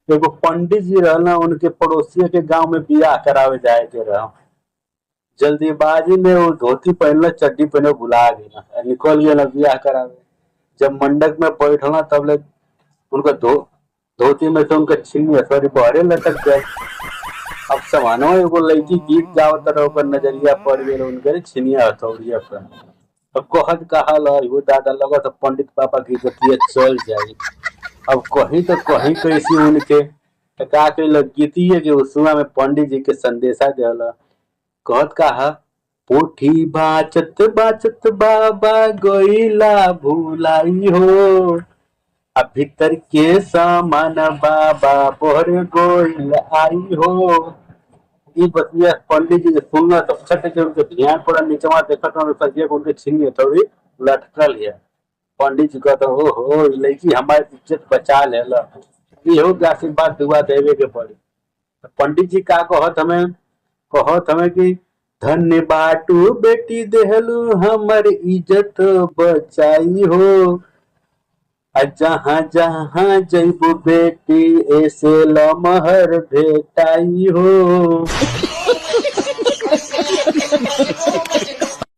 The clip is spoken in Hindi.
एगो पंडित जी रहना, उनके पड़ोसिया के गांव में बियाह करावे जाए के रहा। जल्दीबाजी में वो धोती पहनल, चड्डी पहने भुला गई, निकल गया ना बियाह करावे। जब मंडप में बैठना तब ले उनका धोती में से उनका छिन्न सॉरी बहरे लटक गए। अब समानो एगो लड़की गीत गावत रहे, ओकर नजरिया पड़ गए उनके छिनिया हथौड़िया पर। अब कहत कहा वो दादा लगा तो पंडित पापा की गतिया चल जाई। अब कहीं तो कहीं कैसी उनके का के लगती है कि उसुआ में पंडित जी के संदेशा दिला। कहत कहा, पोठी बाचत बाचत बाबा गोइला भुलाई हो, अब भीतर के सामान बाबा बोहर गोइल आई हो। ई बतिया पंडित जी सुनना तो छट के उनके ध्यान पड़ा, नीचवा देखा तो सजिया उनके छीनिए थोड़ी लटकल है। पंडित जी कहता हो लड़की हमारी इज्जत बचा ले, इहो के आशीर्वाद दुआ देवे के पड़ी। पंडित जी का कहत हमें कि धन्य बाटू बेटी देहलू हमर इज्जत बचाई हो, जहाँ जहाँ जैबू बेटी ऐसे लमहर भेटाई हो।